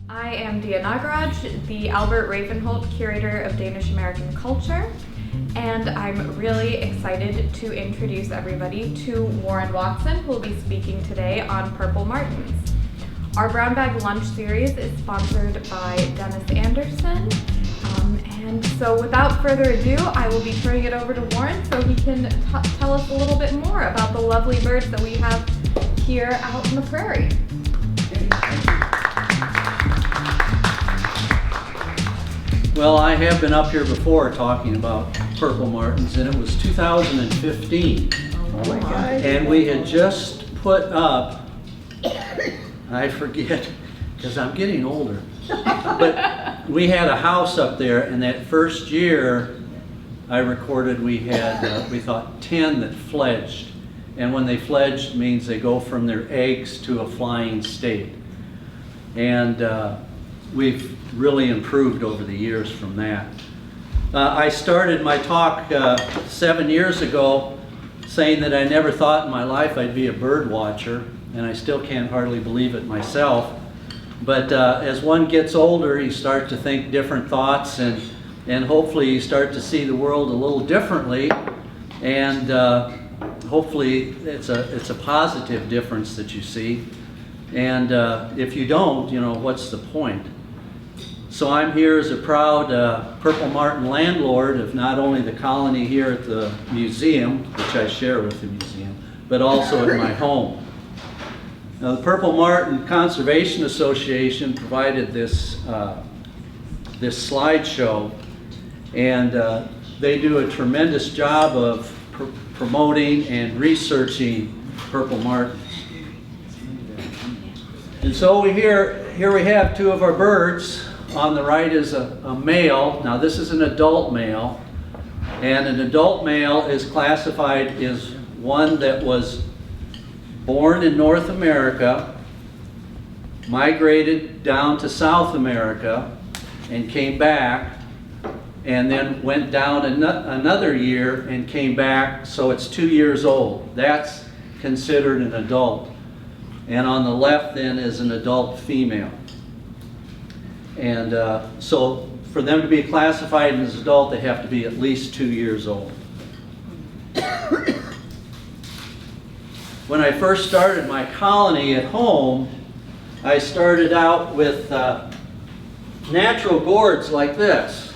I am Dia Nagaraj, the Albert Ravenholt Curator of Danish American Culture, and I'm really excited to introduce everybody to Warren Watson, who will be speaking today on Purple Martins. Our Brown Bag Lunch series is sponsored by Dennis Anderson, and so without further ado, I will be turning it over to Warren so he can tell us a little bit more about the lovely birds that we have here out in the prairie. Well, I have been up here before talking about purple martins, and it was 2015. Oh my God. And we had just put up, I forget, because I'm getting older, but we had a house up there, and that first year I recorded we had, we thought 10 that fledged. And when they fledged means they go from their eggs to a flying state. And we've really improved over the years from that. I started my talk 7 years ago saying that I never thought in my life I'd be a bird watcher, and I still can't hardly believe it myself. But as one gets older, you start to think different thoughts, and hopefully you start to see the world a little differently, and hopefully it's a positive difference that you see. And if you don't, you know, what's the point? So I'm here as a proud Purple Martin landlord of not only the colony here at the museum, which I share with the museum, but also at my home. Now, the Purple Martin Conservation Association provided this, this slideshow, and they do a tremendous job of promoting and researching Purple Martins. And so here we have two of our birds. On the right is a male. Now this is an adult male, and an adult male is classified as one that was born in North America, migrated down to South America, and came back, and then went down another year and came back, so it's 2 years old. That's considered an adult. And on the left then is an adult female. And so for them to be classified as adult, they have to be at least 2 years old. When I first started my colony at home, I started out with natural gourds like this.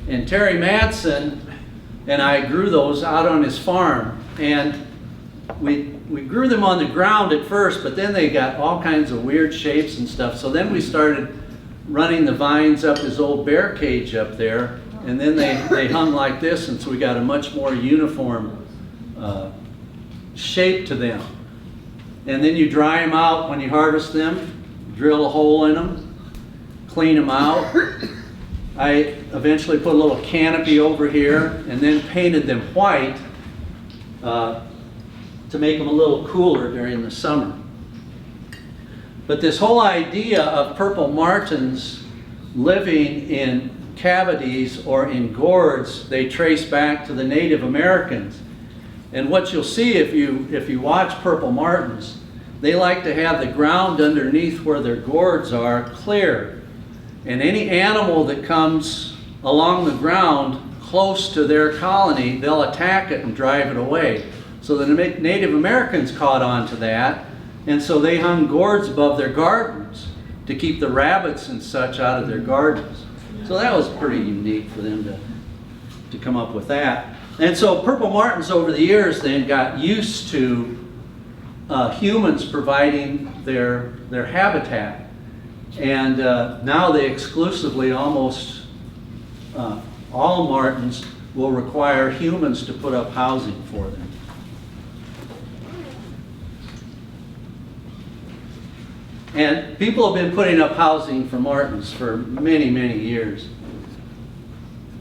And Terry Madsen and I grew those out on his farm. And we grew them on the ground at first, but then they got all kinds of weird shapes and stuff. So then we started running the vines up his old bear cage up there, and then they hung like this, and so we got a much more uniform shape to them. And then you dry them out when you harvest them, drill a hole in them, clean them out. I eventually put a little canopy over here, and then painted them white to make them a little cooler during the summer. But this whole idea of purple martins living in cavities or in gourds, they trace back to the Native Americans. And what you'll see if you watch purple martins, they like to have the ground underneath where their gourds are clear. And any animal that comes along the ground close to their colony, they'll attack it and drive it away. So the Native Americans caught on to that. And so they hung gourds above their gardens to keep the rabbits and such out of their gardens. So that was pretty unique for them to come up with that. And so purple martins over the years then got used to humans providing their habitat. And now they exclusively, almost all martins will require humans to put up housing for them. And people have been putting up housing for martins for many, many years.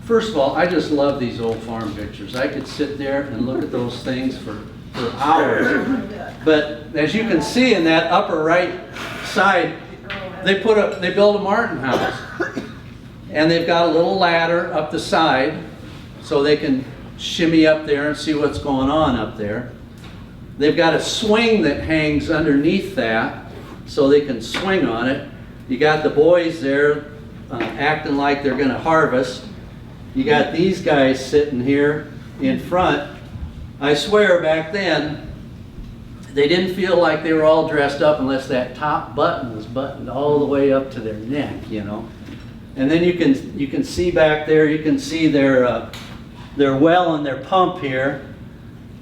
First of all, I just love these old farm pictures. I could sit there and look at those things for hours. But as you can see in that upper right side, they built a martin house. And they've got a little ladder up the side so they can shimmy up there and see what's going on up there. They've got a swing that hangs underneath that so they can swing on it. You got the boys there acting like they're going to harvest. You got these guys sitting here in front. I swear back then, they didn't feel like they were all dressed up unless that top button was buttoned all the way up to their neck, you know. And then you can see back there, you can see their well and their pump here.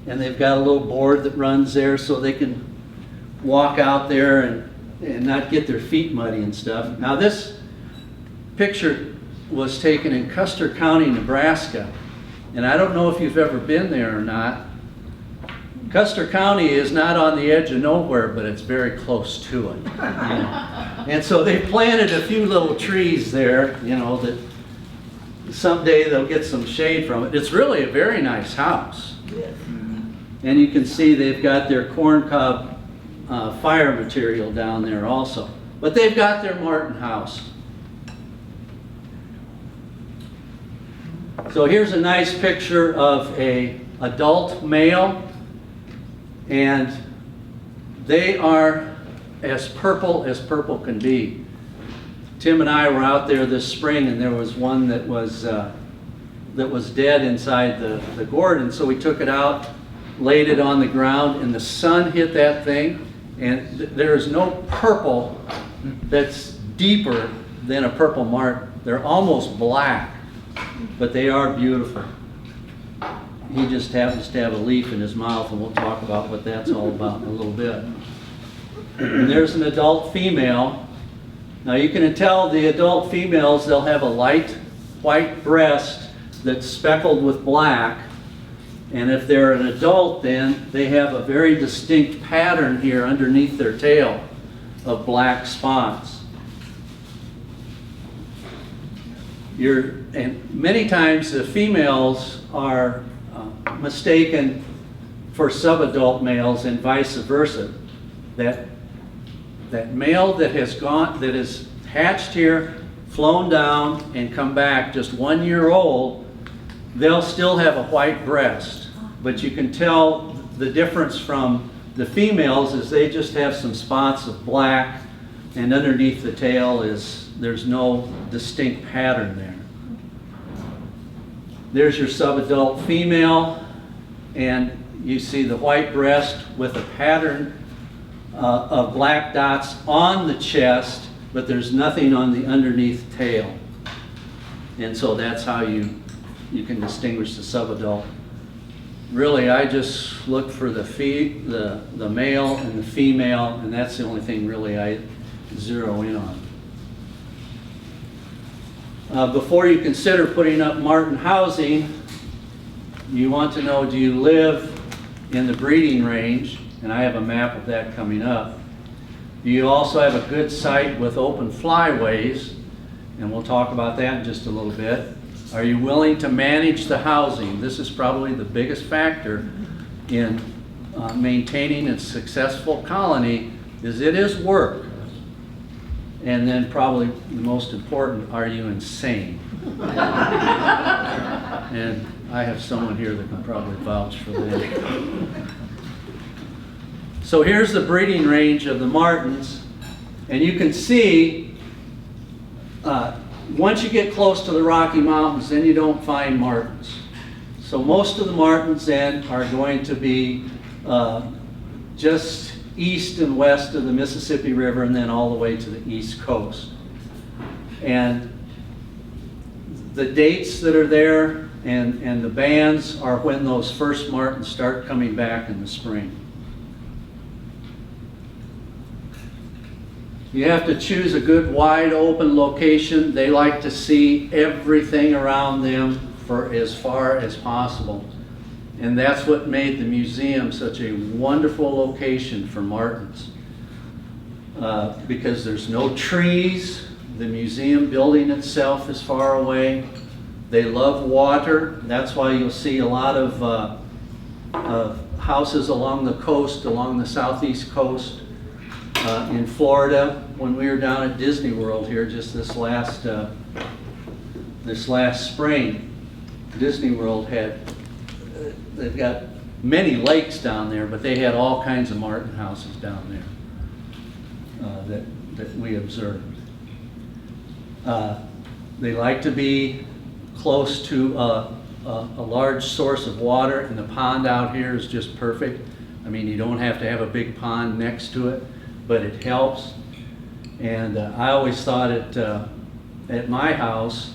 And they've got a little board that runs there so they can walk out there and not get their feet muddy and stuff. Now this picture was taken in Custer County, Nebraska. And I don't know if you've ever been there or not. Custer County is not on the edge of nowhere, but it's very close to it. And so they planted a few little trees there, you know, that someday they'll get some shade from it. It's really a very nice house. And you can see they've got their corncob fire material down there also. But they've got their Martin house. So here's a nice picture of an adult male. And they are as purple can be. Tim and I were out there this spring, and there was one that was dead inside the gourd, and so we took it out, laid it on the ground, and the sun hit that thing, and there is no purple that's deeper than a purple martin. They're almost black, but they are beautiful. He just happens to have a leaf in his mouth, and we'll talk about what that's all about in a little bit. And there's an adult female. Now you can tell the adult females, they'll have a light white breast that's speckled with black. And if they're an adult, then they have a very distinct pattern here underneath their tail of black spots. And many times the females are mistaken for subadult males and vice versa. That male that is hatched here, flown down, and come back just 1 year old, they'll still have a white breast. But you can tell the difference from the females is they just have some spots of black, and underneath the tail there's no distinct pattern there. There's your subadult female, and you see the white breast with a pattern of black dots on the chest, but there's nothing on the underneath tail. And so that's how you can distinguish the subadult. Really, I just look for the male and the female, and that's the only thing really I zero in on. Before you consider putting up martin housing, you want to know, do you live in the breeding range? And I have a map of that coming up. Do you also have a good site with open flyways? And we'll talk about that in just a little bit. Are you willing to manage the housing? This is probably the biggest factor in maintaining a successful colony, is it is work. And then probably the most important, are you insane? And I have someone here that can probably vouch for that. So here's the breeding range of the martins, and you can see once you get close to the Rocky Mountains, then you don't find martins. So most of the martins then are going to be just east and west of the Mississippi River, and then all the way to the East Coast. And the dates that are there and the bands are when those first martins start coming back in the spring. You have to choose a good wide open location. They like to see everything around them for as far as possible. And that's what made the museum such a wonderful location for martins. Because there's no trees, the museum building itself is far away. They love water. That's why you'll see a lot of houses along the coast, along the southeast coast. In Florida, when we were down at Disney World here just this last spring, Disney World they've got many lakes down there, but they had all kinds of martin houses down there that we observed. They like to be close to a large source of water, and the pond out here is just perfect. I mean, you don't have to have a big pond next to it, but it helps. And I always thought at my house,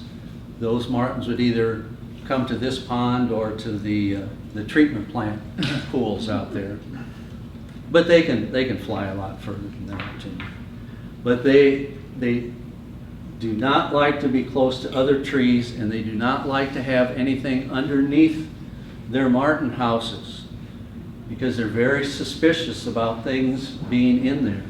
those martins would either come to this pond or to the treatment plant pools out there. But they can fly a lot further than that too. But they do not like to be close to other trees, and they do not like to have anything underneath their martin houses because they're very suspicious about things being in there.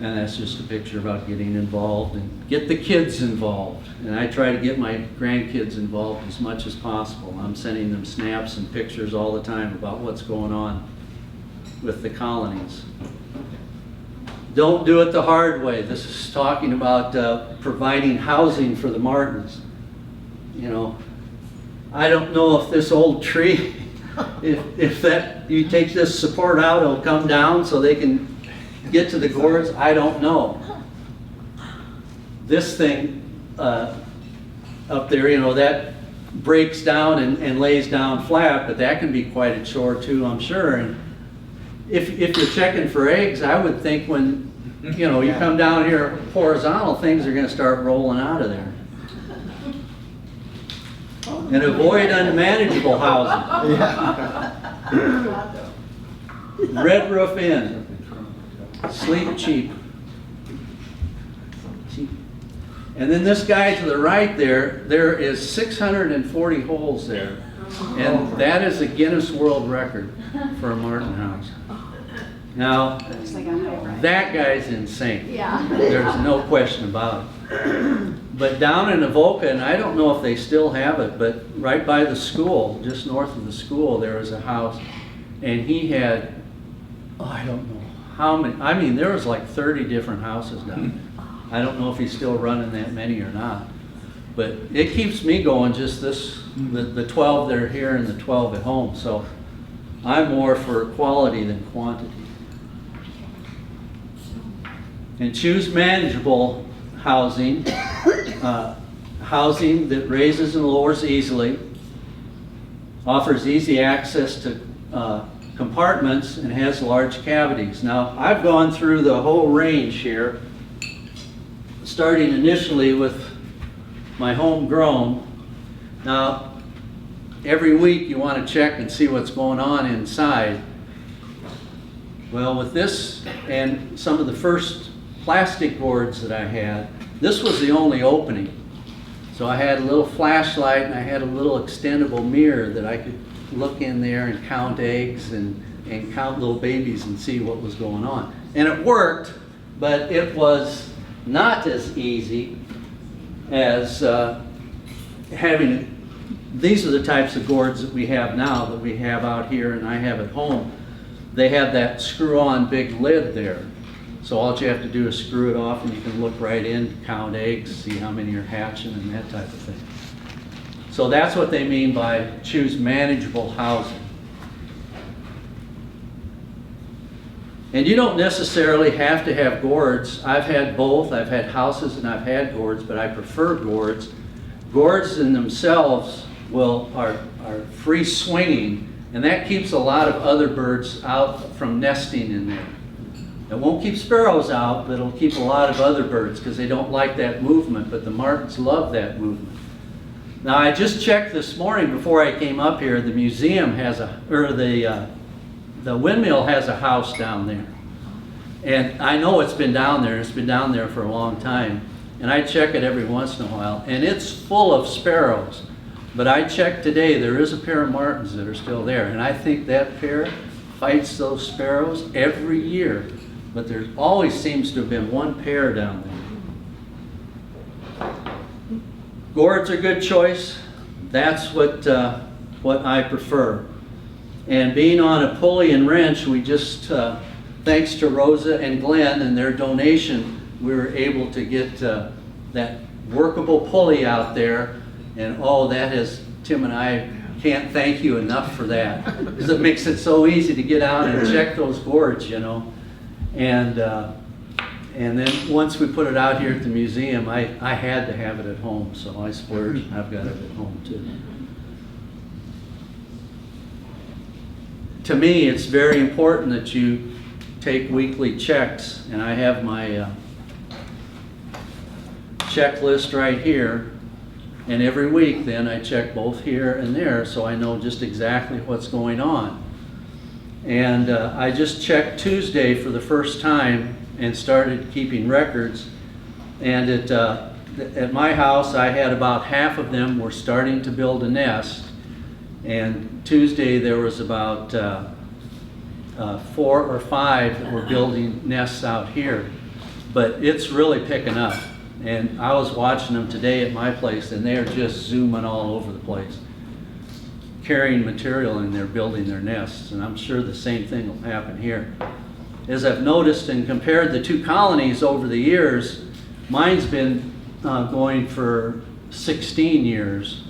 And that's just a picture about getting involved and get the kids involved. And I try to get my grandkids involved as much as possible. I'm sending them snaps and pictures all the time about what's going on with the colonies. Don't do it the hard way. This is talking about providing housing for the martins. You know, I don't know if this old tree, if that you take this support out, it'll come down so they can get to the gourds. I don't know. This thing up there, you know, that breaks down and lays down flat, but that can be quite a chore too, I'm sure. And if you're checking for eggs, I would think when, you know, you come down here horizontal, things are going to start rolling out of there. And avoid unmanageable housing. Red Roof Inn. Sleep cheap. And then this guy to the right there is 640 holes there. And that is a Guinness World Record for a martin house. Now, that guy's insane. Yeah. There's no question about it. But down in Avoca, and I don't know if they still have it, but right by the school, just north of the school, there was a house, and he had, I don't know how many, I mean, there was like 30 different houses down there. I don't know if he's still running that many or not. But it keeps me going, just this, the 12 that are here and the 12 at home. So I'm more for quality than quantity. And choose manageable housing, housing that raises and lowers easily, offers easy access to compartments, and has large cavities. Now, I've gone through the whole range here, starting initially with my homegrown. Now, every week you want to check and see what's going on inside. Well, with this and some of the first plastic gourds that I had, this was the only opening. So I had a little flashlight and I had a little extendable mirror that I could look in there and count eggs and count little babies and see what was going on. And it worked, but it was not as easy as having, these are the types of gourds that we have now, that we have out here and I have at home. They have that screw-on big lid there. So all you have to do is screw it off and you can look right in, count eggs, see how many are hatching and that type of thing. So that's what they mean by choose manageable housing. And you don't necessarily have to have gourds. I've had both. I've had houses and I've had gourds, but I prefer gourds. Gourds in themselves are free swinging, and that keeps a lot of other birds out from nesting in there. It won't keep sparrows out, but it'll keep a lot of other birds because they don't like that movement, but the martins love that movement. Now, I just checked this morning before I came up here, the museum has the windmill has a house down there. And I know it's been down there, it's been down there for a long time. And I check it every once in a while, and it's full of sparrows. But I checked today, there is a pair of martins that are still there, and I think that pair fights those sparrows every year. But there always seems to have been one pair down there. Gourds are a good choice. That's what I prefer. And being on a pulley and wrench, we just, thanks to Rosa and Glenn and their donation, we were able to get that workable pulley out there. And oh, that has, Tim and I can't thank you enough for that, because it makes it so easy to get out and check those gourds, you know. And And then once we put it out here at the museum, I had to have it at home, so I splurged. I've got it at home too. To me, it's very important that you take weekly checks, and I have my checklist right here. And every week then I check both here and there so I know just exactly what's going on. And I just checked Tuesday for the first time and started keeping records. And at my house I had about half of them were starting to build a nest. And Tuesday there was about 4 or 5 that were building nests out here. But it's really picking up. And I was watching them today at my place, and they're just zooming all over the place, carrying material in there, building their nests. And I'm sure the same thing will happen here. As I've noticed and compared the 2 colonies over the years, mine's been going for 16 years.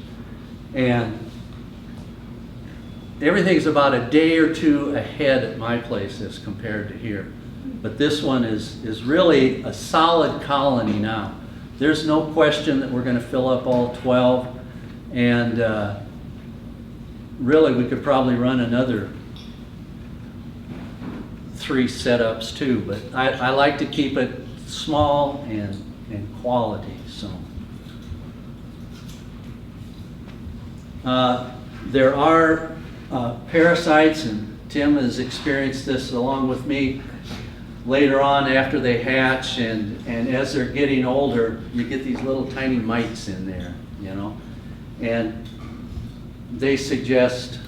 And everything's about a day or 2 ahead at my place as compared to here. But this one is really a solid colony now. There's no question that we're going to fill up all 12. And really, we could probably run another 3 setups too. But I like to keep it small and quality. So there are parasites, and Tim has experienced this along with me. Later on, after they hatch and as they're getting older, you get these little tiny mites in there, you know. And they suggest,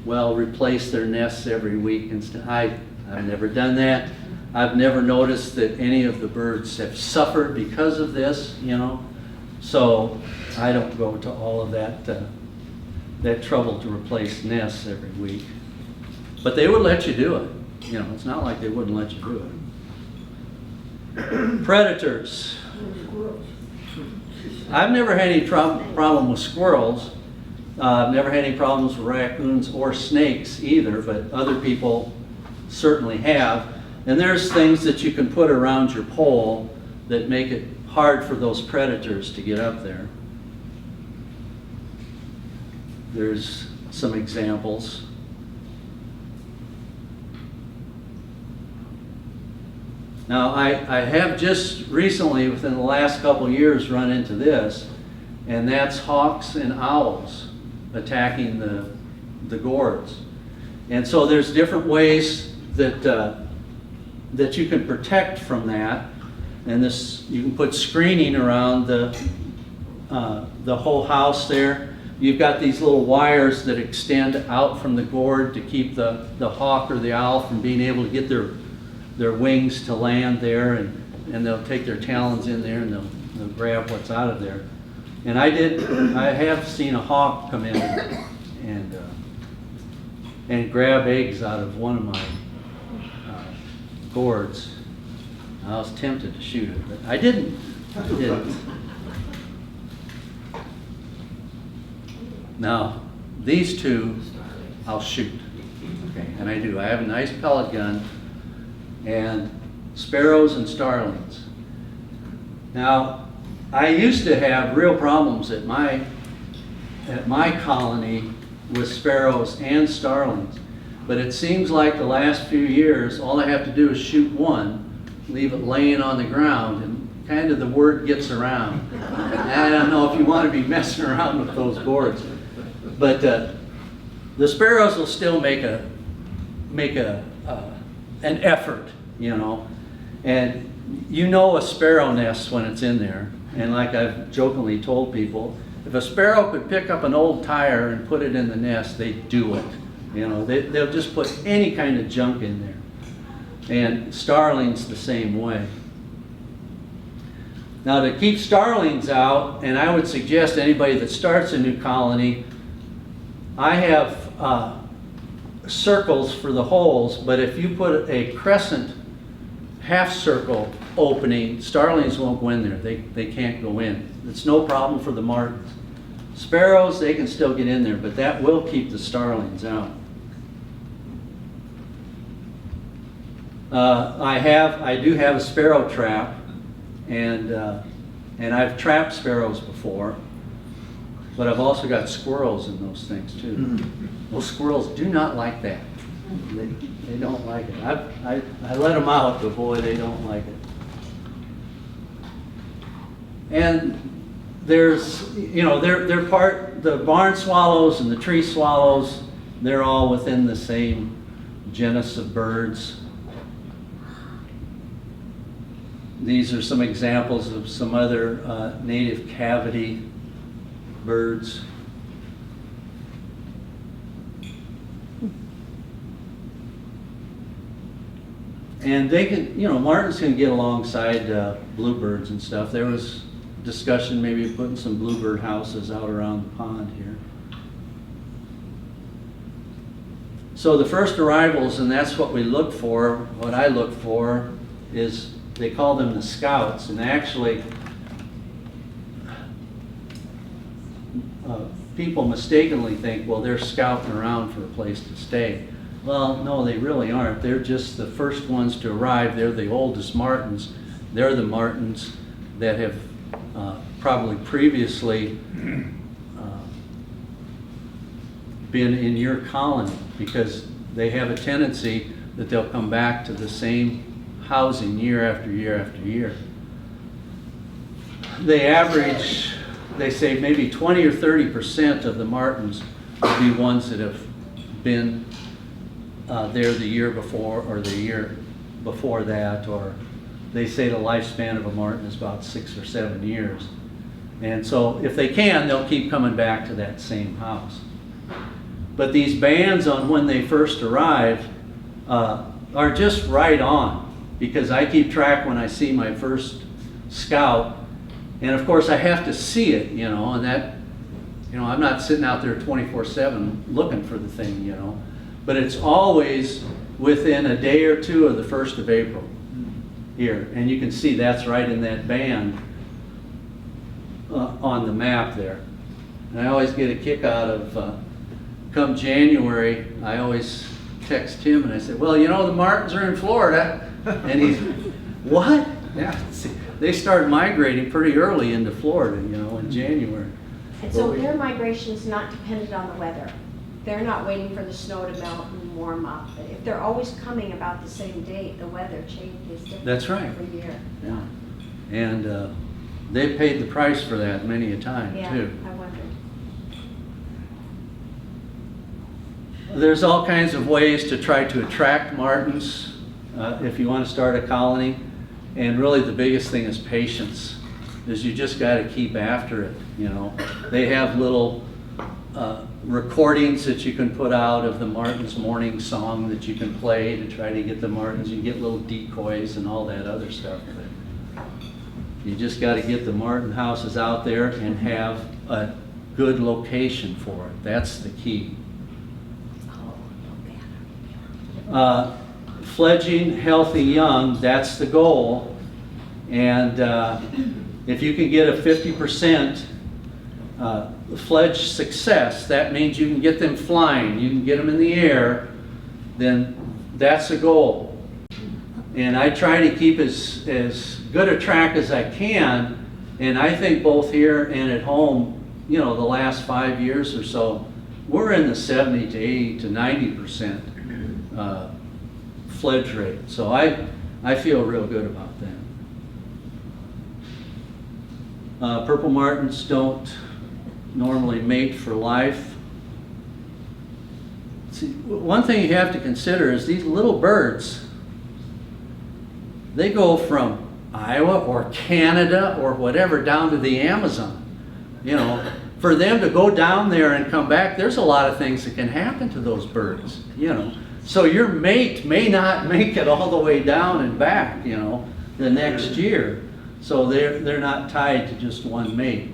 well, replace their nests every week. I've never done that. I've never noticed that any of the birds have suffered because of this, you know. So I don't go to all of that trouble to replace nests every week. But they would let you do it. You know, it's not like they wouldn't let you do it. Predators. I've never had any problem with squirrels. I've never had any problems with raccoons or snakes either, but other people certainly have. And there's things that you can put around your pole that make it hard for those predators to get up there. There's some examples. Now, I have just recently, within the last couple years, run into this, and that's hawks and owls attacking the gourds. And so there's different ways that you can protect from that. And you can put screening around the whole house there. You've got these little wires that extend out from the gourd to keep the hawk or the owl from being able to get their wings to land there, and they'll take their talons in there and they'll grab what's out of there. And I have seen a hawk come in and grab eggs out of one of my gourds. I was tempted to shoot it, but I didn't. Now, these 2, I'll shoot. Okay, and I do. I have a nice pellet gun, and sparrows and starlings. Now, I used to have real problems at my colony with sparrows and starlings, but it seems like the last few years, all I have to do is shoot one, leave it laying on the ground, and kind of the word gets around. I don't know if you want to be messing around with those boards, but the sparrows will still make an effort, you know. And you know a sparrow nest when it's in there. And like I've jokingly told people, if a sparrow could pick up an old tire and put it in the nest, they'd do it. You know, they'll just put any kind of junk in there. And starlings the same way. Now, to keep starlings out, and I would suggest anybody that starts a new colony, I have circles for the holes, but if you put a crescent half circle opening, starlings won't go in there. They can't go in. It's no problem for the martins. Sparrows, they can still get in there, but that will keep the starlings out. I do have a sparrow trap, and I've trapped sparrows before, but I've also got squirrels in those things too. Well, squirrels do not like that. They don't like it. I let them out, but boy, they don't like it. And there's, you know, they're part, the barn swallows and the tree swallows, they're all within the same genus of birds. These are some examples of some other native cavity birds. And they can, you know, martins can get alongside bluebirds and stuff. There was discussion maybe of putting some bluebird houses out around the pond here. So the first arrivals, and that's what we look for, what I look for, is they call them the scouts. And actually, people mistakenly think, well, they're scouting around for a place to stay. Well, no, they really aren't. They're just the first ones to arrive. They're the oldest martins. They're the martins that have probably previously been in your colony, because they have a tendency that they'll come back to the same housing year after year after year. They average, they say maybe 20 or 30% of the martins will be ones that have been there the year before or the year before that, or they say the lifespan of a martin is about 6 or 7 years. And so if they can, they'll keep coming back to that same house. But these bands on when they first arrive are just right on, because I keep track when I see my first scout, and of course I have to see it, you know, and that, you know, I'm not sitting out there 24/7 looking for the thing, you know, but it's always within a day or two of the 1st of April here, and you can see that's right in that band on the map there. And I always get a kick out of come January, I always text him and I say, well, you know, the martins are in Florida. And he's, what? Yeah, see, they start migrating pretty early into Florida, you know, in January. And so their migration is not dependent on the weather. They're not waiting for the snow to melt and warm up. If they're always coming about the same date, the weather changes different. That's right. Every year. Yeah. And they paid the price for that many a time, Yeah, too. I wondered. There's all kinds of ways to try to attract martins if you want to start a colony. And really the biggest thing is patience, is you just got to keep after it, you know. They have little recordings that you can put out of the martin's morning song that you can play to try to get the martins. You get little decoys and all that other stuff. But you just got to get the martin houses out there and have a good location for it. That's the key. Fledging healthy young, that's the goal. And if you can get a 50% fledge success, that means you can get them flying, you can get them in the air, then that's the goal. And I try to keep as good a track as I can, and I think both here and at home, you know, the last 5 years or so, we're in the 70 to 80 to 90% fledge rate. So I feel real good about that. Purple martins don't normally mate for life. See, one thing you have to consider is these little birds, they go from Iowa or Canada or whatever down to the Amazon. You know, for them to go down there and come back, there's a lot of things that can happen to those birds, you know. So your mate may not make it all the way down and back, you know, the next year. So they're not tied to just one mate.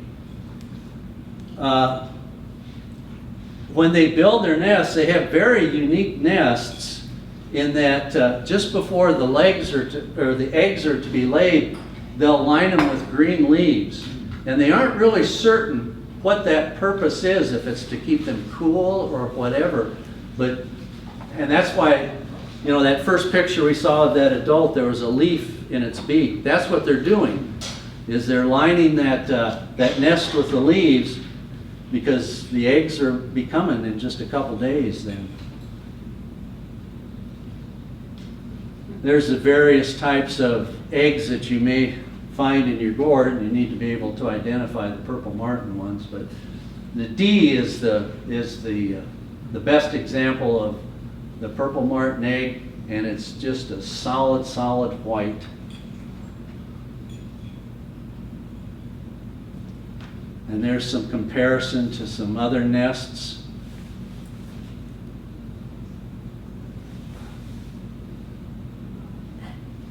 When they build their nests, they have very unique nests in that just before the eggs are to be laid, they'll line them with green leaves. And they aren't really certain what that purpose is, if it's to keep them cool or whatever. And that's why You know, that first picture we saw of that adult, there was a leaf in its beak. That's what they're doing, is they're lining that, that nest with the leaves, because the eggs are be coming in just a couple days then. There's the various types of eggs that you may find in your gourd, and you need to be able to identify the purple martin ones. But the D is the best example of the purple martin egg, and it's just a solid white. And there's some comparison to some other nests.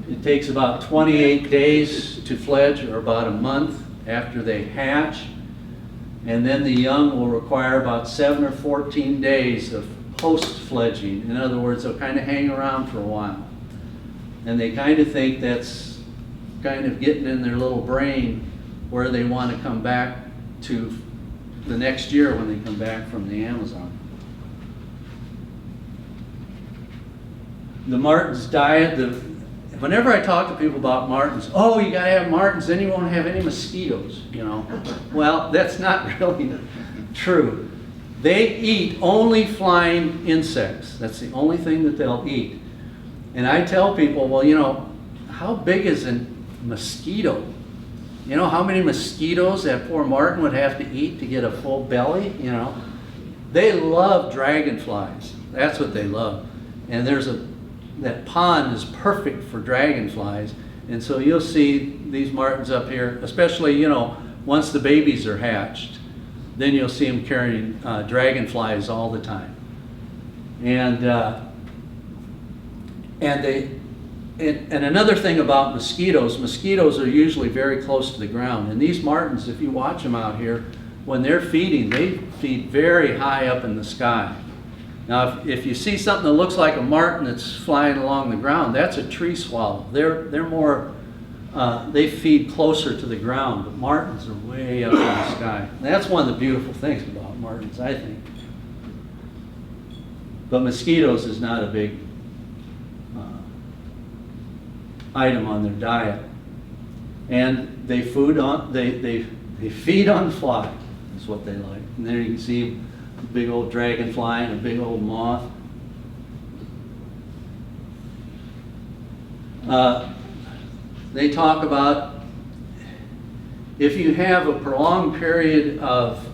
It takes about 28 days to fledge, or about a month after they hatch. And then the young will require about 7 or 14 days of post-fledging. In other words, they'll kind of hang around for a while. And they kind of think that's kind of getting in their little brain where they want to come back to the next year when they come back from the Amazon. The martin's diet, whenever I talk to people about martins, oh, you gotta have martins, then you won't have any mosquitoes, you know. Well, that's not really true. They eat only flying insects. That's the only thing that they'll eat. And I tell people, well, you know, how big is a mosquito? You know how many mosquitoes that poor martin would have to eat to get a full belly, you know? They love dragonflies. That's what they love. And that pond is perfect for dragonflies. And so you'll see these martins up here, especially, you know, once the babies are hatched, then you'll see them carrying dragonflies all the time. And another thing about mosquitoes are usually very close to the ground. And these martins, if you watch them out here, when they're feeding, they feed very high up in the sky. Now, if you see something that looks like a martin that's flying along the ground, that's a tree swallow. They're more, they feed closer to the ground, but martins are way up in the sky. And that's one of the beautiful things about martins, I think. But mosquitoes is not a big item on their diet. And they feed on the fly, is what they like. And there you can see a big old dragonfly and a big old moth. They talk about if you have a prolonged period of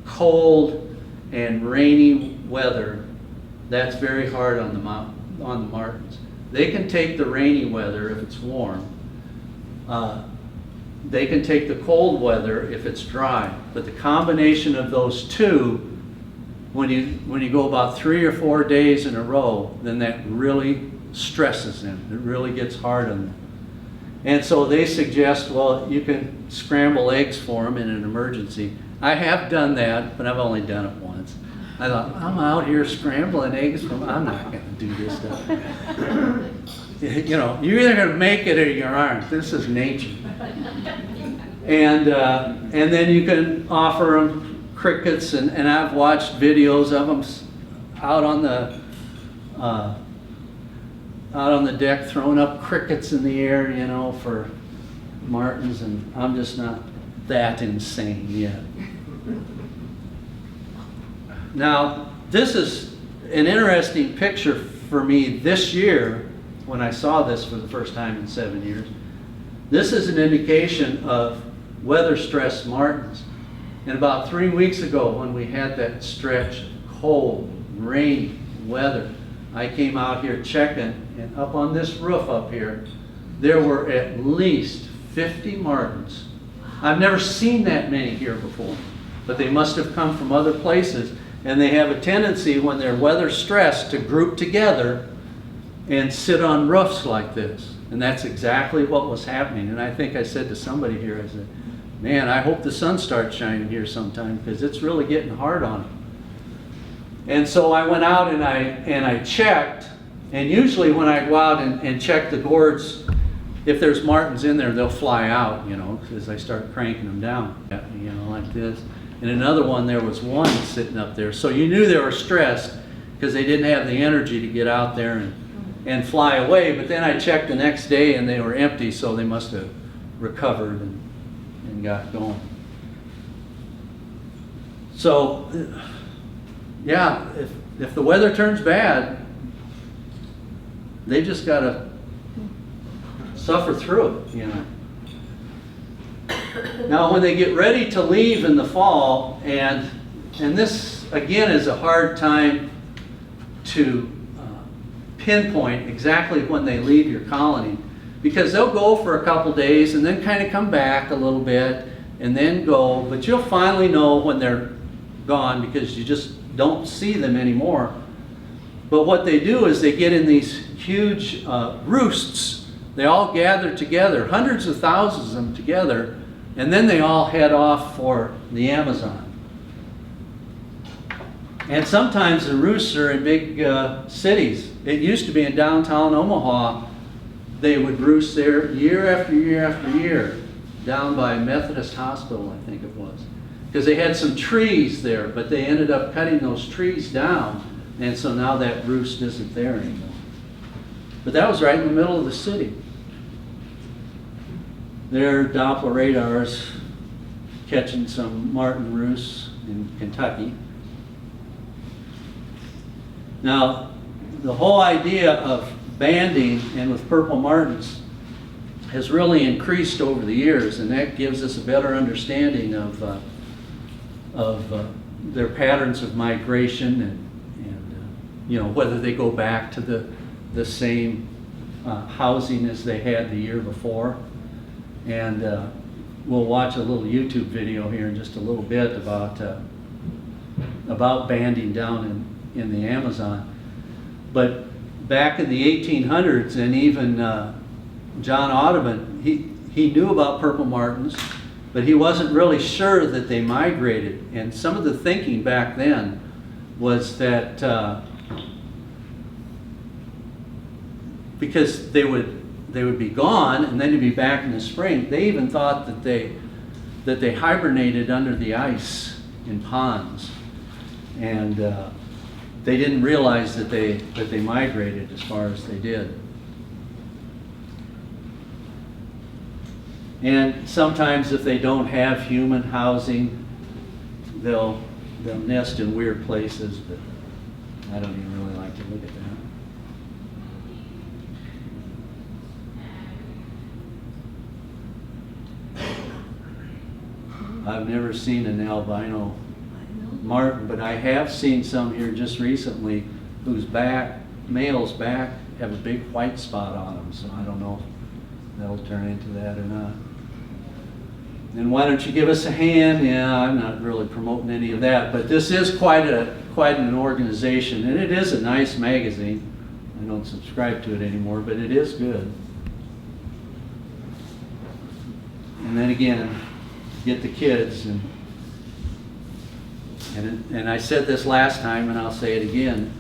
cold and rainy weather, that's very hard on the martins. They can take the rainy weather if it's warm. They can take the cold weather if it's dry. But the combination of those two, when you go about 3 or 4 days in a row, then that really stresses them. It really gets hard on them. And so they suggest, well, you can scramble eggs for them in an emergency. I have done that, but I've only done it once. I thought, I'm out here scrambling eggs from, I'm not going to do this stuff. You know, you're either going to make it or you aren't. This is nature. And then you can offer them crickets, and I've watched videos of them out on the deck throwing up crickets in the air, you know, for martins, and I'm just not that insane yet. Now, this is an interesting picture for me this year when I saw this for the first time in 7 years. This is an indication of weather-stressed martins. And about 3 weeks ago, when we had that stretch of cold, rainy weather, I came out here checking, and up on this roof up here, there were at least 50 martins. I've never seen that many here before, but they must have come from other places. And they have a tendency, when they're weather stressed, to group together and sit on roofs like this. And that's exactly what was happening. And I think I said to somebody here, I said, man, I hope the sun starts shining here sometime, because it's really getting hard on them. And so I went out and I checked, and usually when I go out and check the gourds, if there's martins in there, they'll fly out, you know, as I start cranking them down, you know, like this. And another one, there was one sitting up there. So you knew they were stressed. because they didn't have the energy to get out there and fly away. But then I checked the next day and they were empty, so they must have recovered and got going. So, yeah, if the weather turns bad, they just got to suffer through it, you know. Now, when they get ready to leave in the fall, and this again is a hard time to pinpoint exactly when they leave your colony, because they'll go for a couple days and then kind of come back a little bit and then go, but you'll finally know when they're gone because you just don't see them anymore. But what they do is they get in these huge roosts. They all gather together, hundreds of thousands of them together, and then they all head off for the Amazon. And sometimes the roosts are in big cities. It used to be in downtown Omaha. They would roost there year after year after year, down by Methodist Hospital, I think it was. Because they had some trees there, but they ended up cutting those trees down, and so now that roost isn't there anymore. But that was right in the middle of the city. Their Doppler radars catching some martin roosts in Kentucky. Now, the whole idea of banding and with purple martins has really increased over the years, and that gives us a better understanding of their patterns of migration and you know, whether they go back to the same housing as they had the year before. And we'll watch a little YouTube video here in just a little bit about banding down in the Amazon. But back in the 1800s, and even John Audubon, he knew about purple martins, but he wasn't really sure that they migrated. And some of the thinking back then was that because they would be gone and then they'd be back in the spring, they even thought that they hibernated under the ice in ponds, and they didn't realize that they migrated as far as they did. And sometimes if they don't have human housing, they'll nest in weird places, but I don't even really like to look at that. I've never seen an albino martin, but I have seen some here just recently whose male's back have a big white spot on them, so I don't know if that'll turn into that or not. And why don't you give us a hand? Yeah, I'm not really promoting any of that, but this is quite an organization, and it is a nice magazine. I don't subscribe to it anymore, but it is good. And then again, get the kids, and I said this last time, and I'll say it again.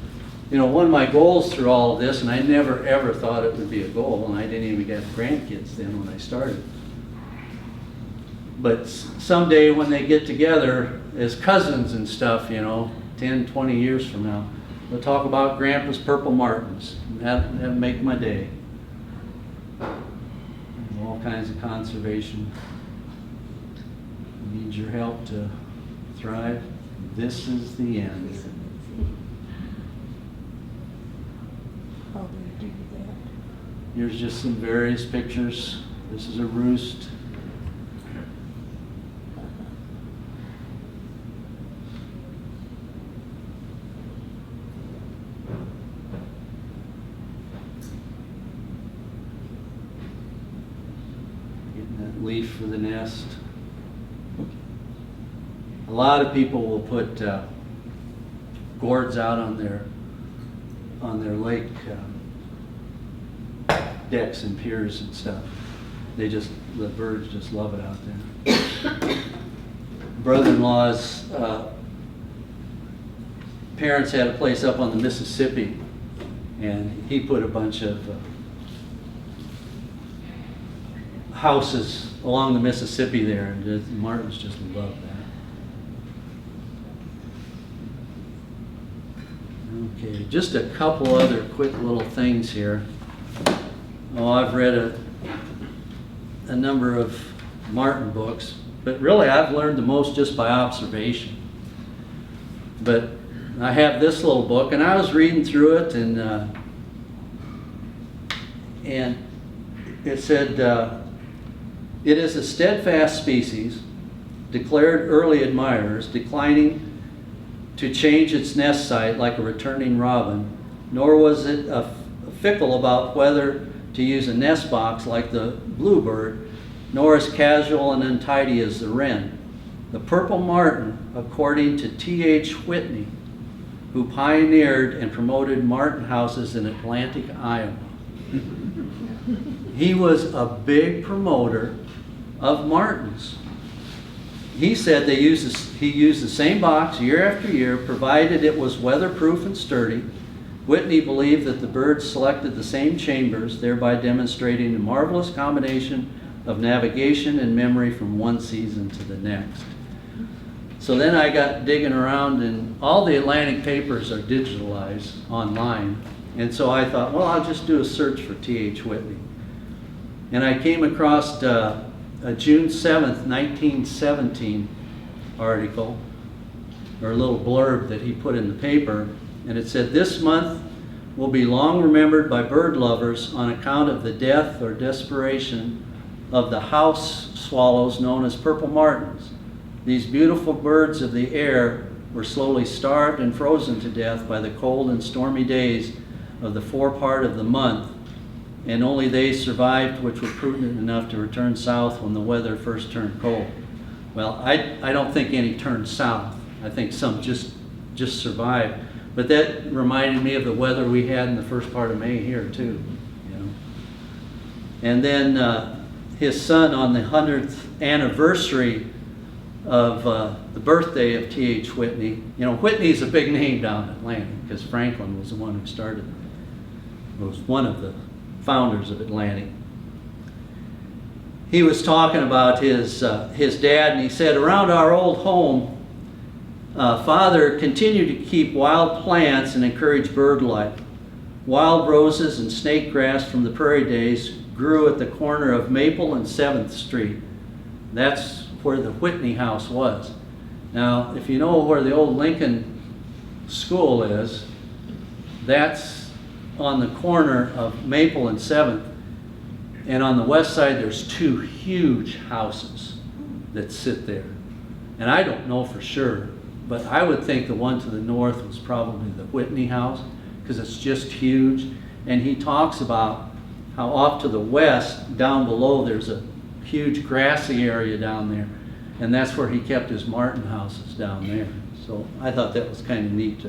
You know, one of my goals through all of this, and I never ever thought it would be a goal, and I didn't even get grandkids then when I started. But someday when they get together as cousins and stuff, you know, 10, 20 years from now, they'll talk about Grandpa's purple martins. That'll make my day. All kinds of conservation. Need your help to thrive. This is the end. How do you do that? Here's just some various pictures. This is a roost. Getting that leaf for the nest. A lot of people will put gourds out on their lake decks and piers and stuff. The birds just love it out there. Brother-in-law's parents had a place up on the Mississippi, and he put a bunch of houses along the Mississippi there, and the martins just love that. Okay, just a couple other quick little things here. Oh, I've read a number of Martin books, but really I've learned the most just by observation. But I have this little book, and I was reading through it, and it said, it is a steadfast species, declared early admirers, declining to change its nest site like a returning robin, nor was it fickle about whether to use a nest box like the bluebird, nor as casual and untidy as the wren. The purple martin, according to T.H. Whitney, who pioneered and promoted martin houses in Atlantic, Iowa. He was a big promoter of martins. He said he used the same box year after year, provided it was weatherproof and sturdy. Whitney believed that the birds selected the same chambers, thereby demonstrating a marvelous combination of navigation and memory from one season to the next. So then I got digging around, and all the Atlantic papers are digitalized online. And so I thought, well, I'll just do a search for T.H. Whitney. And I came across a June 7th, 1917 article, or a little blurb that he put in the paper. And it said, "This month will be long remembered by bird lovers on account of the death or desperation of the house swallows known as purple martins. These beautiful birds of the air were slowly starved and frozen to death by the cold and stormy days of the forepart of the month, and only they survived which were prudent enough to return south when the weather first turned cold." Well, I don't think any turned south. I think some just survived. But that reminded me of the weather we had in the first part of May here too. You know. And then his son, on the 100th anniversary of the birthday of T.H. Whitney. You know, Whitney's a big name down in Atlanta because Franklin was the one who started it. Was one of the founders of Atlantic. He was talking about his dad, and he said, "Around our old home, Father continued to keep wild plants and encourage bird life. Wild roses and snake grass from the prairie days grew at the corner of Maple and 7th Street. That's where the Whitney House was. Now, if you know where the old Lincoln School is, that's on the corner of Maple and 7th. And on the west side, there's two huge houses that sit there. And I don't know for sure, but I would think the one to the north was probably the Whitney House, because it's just huge. And he talks about how off to the west, down below, there's a huge grassy area down there. And that's where he kept his martin houses down there. So I thought that was kind of neat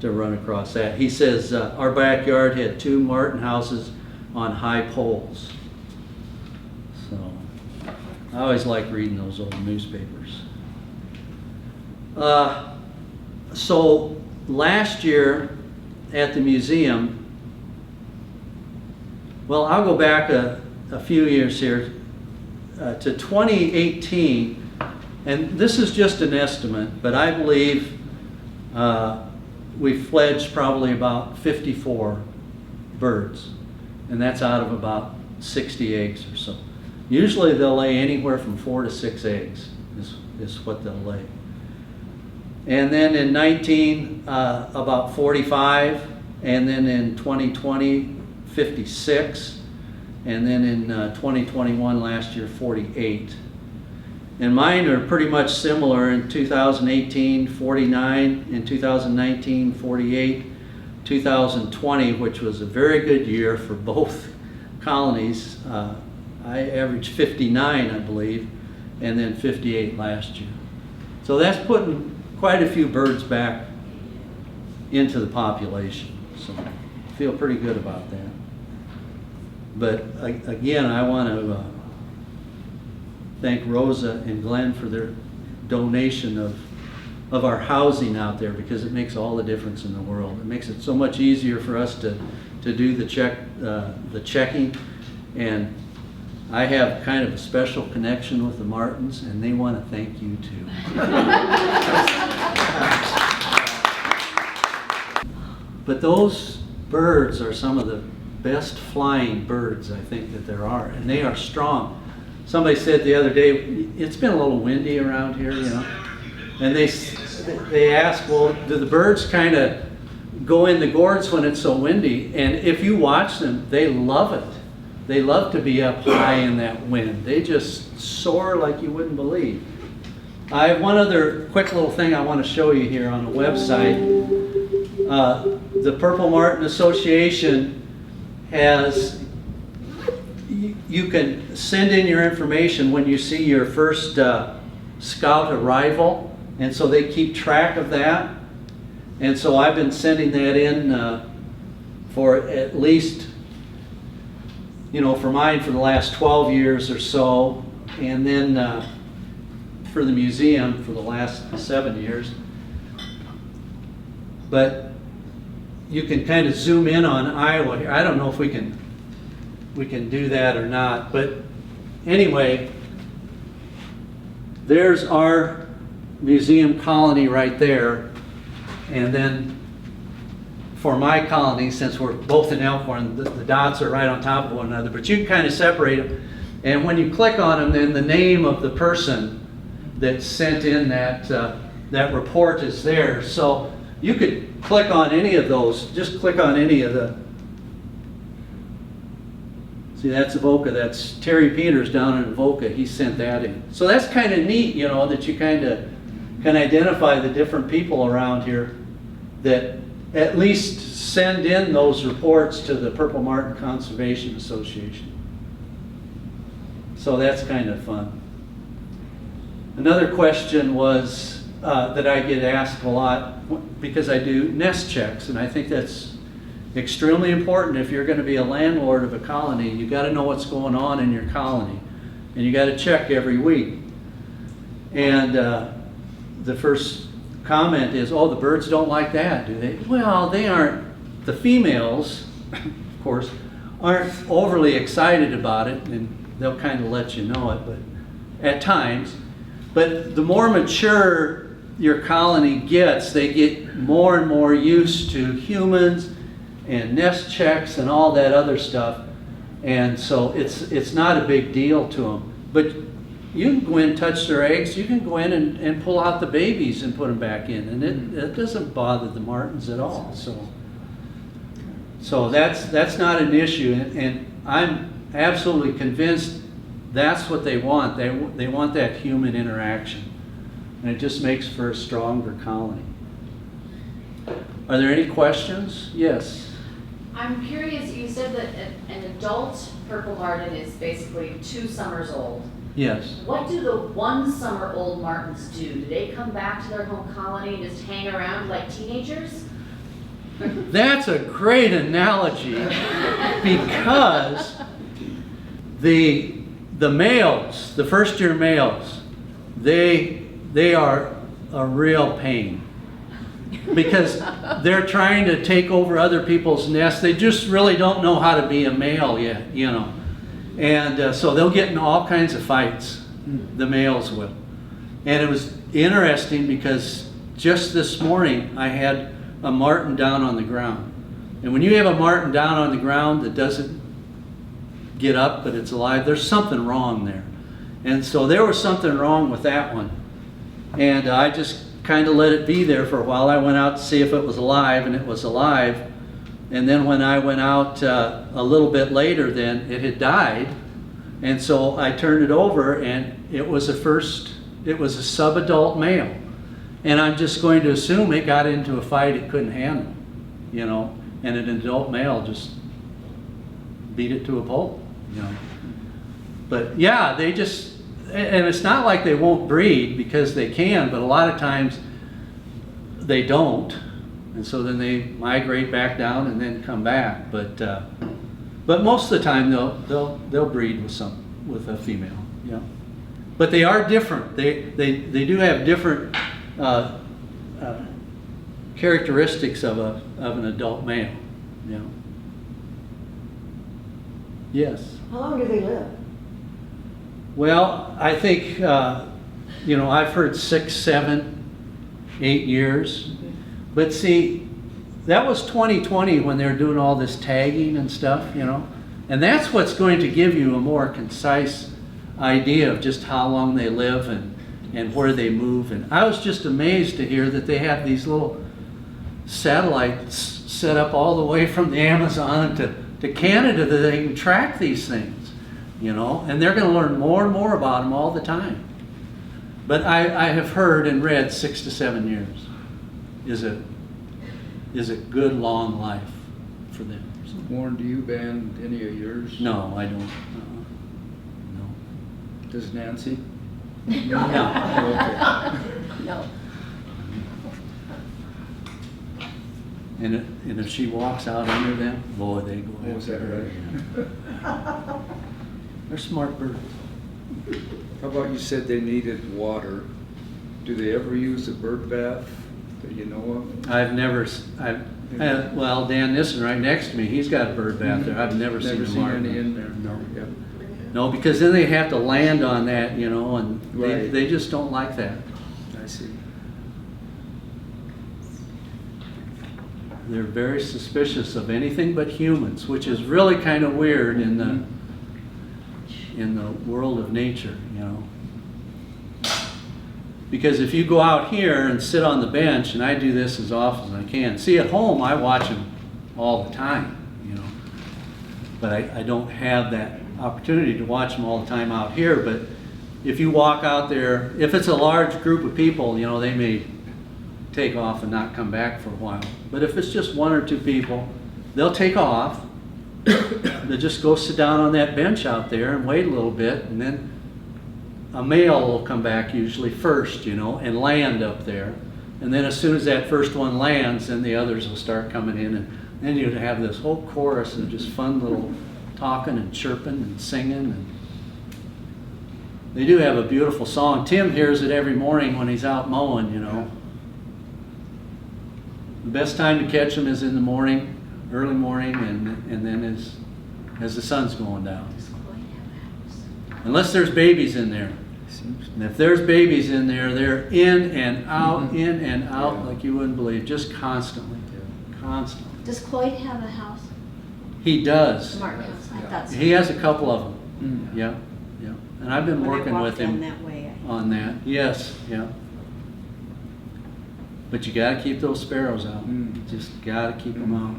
to run across that. He says, our backyard had 2 martin houses on high poles. So I always like reading those old newspapers. So last year at the museum, well, I'll go back a few years here to 2018, and this is just an estimate, but I believe we fledged probably about 54 birds, and that's out of about 60 eggs or so. Usually they'll lay anywhere from 4 to 6 eggs is what they'll lay. And then in 19, about 45, and then in 2020, 56, and then in 2021 last year, 48. And mine are pretty much similar. In 2018, 49, in 2019, 48, 2020, which was a very good year for both colonies. I averaged 59, I believe, and then 58 last year. So that's putting quite a few birds back into the population. So I feel pretty good about that. But again, I want to thank Rosa and Glenn for their donation of our housing out there, because it makes all the difference in the world. It makes it so much easier for us to do the checking. And I have kind of a special connection with the Martins, and they want to thank you too. But those birds are some of the best flying birds I think that there are, and they are strong. Somebody said the other day, it's been a little windy around here, you know, and they asked, well, do the birds kind of go in the gourds when it's so windy? And if you watch them, they love it. They love to be up high in that wind. They just soar like you wouldn't believe. I have one other quick little thing I want to show you here on the website. The Purple Martin Association has, you can send in your information when you see your first scout arrival, and so they keep track of that. And so I've been sending that in for at least, you know, for mine for the last 12 years or so, and then for the museum for the last 7 years. But you can kind of zoom in on Iowa here. I don't know if we can do that or not, but anyway, there's our museum colony right there. And then for my colony, since we're both in Elkhorn, the dots are right on top of one another, but you can kind of separate them. And when you click on them, then the name of the person that sent in that report is there. So you could click on any of those, just click on any of the, see, that's Avoca, that's Terry Peters down in Avoca, he sent that in. So that's kind of neat, you know, that you kind of can identify the different people around here that at least send in those reports to the Purple Martin Conservation Association. So that's kind of fun. Another question was that I get asked a lot, because I do nest checks, and I think that's extremely important. If you're going to be a landlord of a colony, you got to know what's going on in your colony, and you got to check every week. And the first comment is, oh, the birds don't like that, do they? Well, they aren't, the females, of course, aren't overly excited about it, and they'll kind of let you know it, but at times. But the more mature your colony gets, they get more and more used to humans and nest checks and all that other stuff. And so it's not a big deal to them. But you can go in and touch their eggs. You can go in and pull out the babies and put them back in. And it doesn't bother the martins at all. So that's not an issue. And I'm absolutely convinced that's what they want. They want that human interaction. And it just makes for a stronger colony. Are there any questions? Yes. I'm curious, you said that an adult purple martin is basically 2 summers old. Yes. What do the 1 summer old martins do? Do they come back to their home colony and just hang around like teenagers? That's a great analogy, because the males, the first year males, they are a real pain, because they're trying to take over other people's nests. They just really don't know how to be a male yet, you know. And so they'll get in all kinds of fights, the males will. And it was interesting because just this morning I had a martin down on the ground. And when you have a martin down on the ground that doesn't get up but it's alive, there's something wrong there. And so there was something wrong with that one. And I just kind of let it be there for a while. I went out to see if it was alive, and it was alive. And then when I went out a little bit later, then it had died. And so I turned it over, and it was a subadult male. And I'm just going to assume it got into a fight it couldn't handle, you know, and an adult male just beat it to a pulp, you know. But yeah, they just, and it's not like they won't breed, because they can, but a lot of times they don't. And so then they migrate back down and then come back. But most of the time they'll breed with a female. Yeah. But they are different. They do have different characteristics of an adult male. Yeah. Yes. How long do they live? Well, I think you know, I've heard 6, 7, 8 years. But see, that was 2020 when they were doing all this tagging and stuff, you know? And that's what's going to give you a more concise idea of just how long they live and where they move. And I was just amazed to hear that they have these little satellites set up all the way from the Amazon to Canada that they can track these things, you know? And they're going to learn more and more about them all the time. But I have heard and read 6 to 7 years is a good long life for them. Warren, do you band any of yours? No, I don't. No. Does Nancy? No. Okay. No. And if she walks out under them, boy, they go Oh, is that after her. right? They're smart birds. How about you said they needed water? Do they ever use a bird bath that you know of? I've never, well, Dan Nissen right next to me, he's got a bird bath there. I've never seen a martin. any in there? No. Yep. No, because then they have to land on that, you know, and Right. they just don't like that. I see. They're very suspicious of anything but humans, which is really kind of weird in the world of nature, you know. Because if you go out here and sit on the bench, and I do this as often as I can. See, at home I watch them all the time, you know. But I don't have that opportunity to watch them all the time out here. But if you walk out there, if it's a large group of people, you know, they may take off and not come back for a while. But if it's just 1 or 2 people, they'll take off. They'll just go sit down on that bench out there and wait a little bit, and then a male will come back usually first, you know, and land up there. And then as soon as that first one lands, then the others will start coming in, and then you'd have this whole chorus of just fun little talking and chirping and singing. And they do have a beautiful song. Tim hears it every morning when he's out mowing, you know. The best time to catch them is in the morning, early morning, and then as the sun's going down. Unless there's babies in there. And if there's babies in there, they're in and out, in and out, Yeah. like you wouldn't believe, just constantly. Constantly. Does Cloyd have a house? He does. Martin House, I thought so. He has a couple of them. Mm. Yeah, yeah. And I've been When I working walk with down him that way, on that. Yes, yeah. But you gotta keep those sparrows out. Mm. You just gotta keep them out.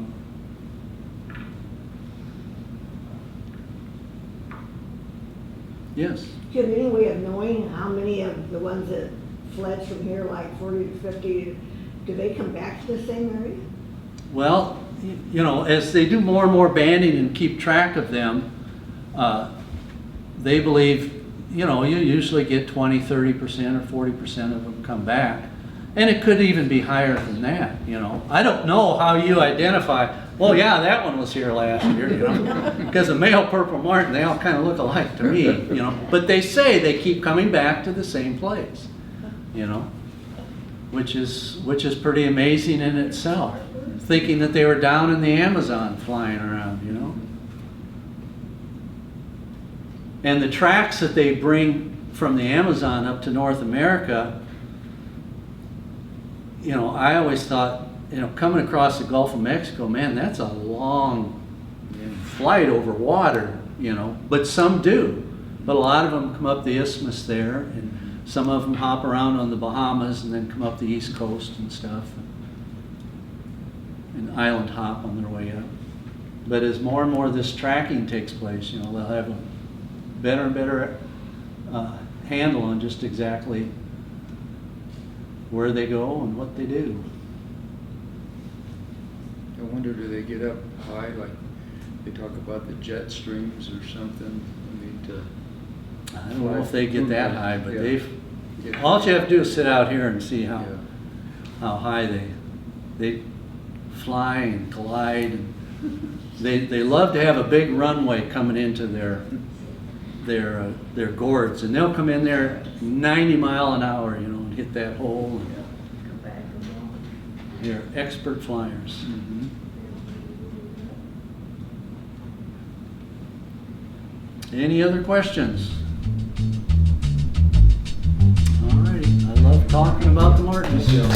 Yes. Do you have any way of knowing how many of the ones that fled from here, like 40 to 50, do they come back to the same area? Well, you know, as they do more and more banding and keep track of them, they believe, you know, you usually get 20, 30% or 40% of them come back. And it could even be higher than that, you know. I don't know how you identify, well, yeah, that one was here last year, you know. Because the male purple martin, they all kind of look alike to me, you know. But they say they keep coming back to the same place, you know, which is pretty amazing in itself. Thinking that they were down in the Amazon flying around, you know. And the tracks that they bring from the Amazon up to North America, you know, I always thought, you know, coming across the Gulf of Mexico, man, that's a long flight over water, you know. But some do. But a lot of them come up the isthmus there, and some of them hop around on the Bahamas and then come up the East Coast and stuff. And island hop on their way up. But as more and more of this tracking takes place, you know, they'll have a better and better handle on just exactly where they go and what they do. I wonder, do they get up high, like they talk about the jet streams or something? I mean, I don't know if they get that high, but Yeah. they've, all you have to do is sit out here and see how high they fly and glide. And they love to have a big runway coming into their gourds, and they'll come in there 90 miles an hour, you know, and hit that hole. And they're expert flyers. Mhm. Any other questions? All righty, I love talking about the Martin Show.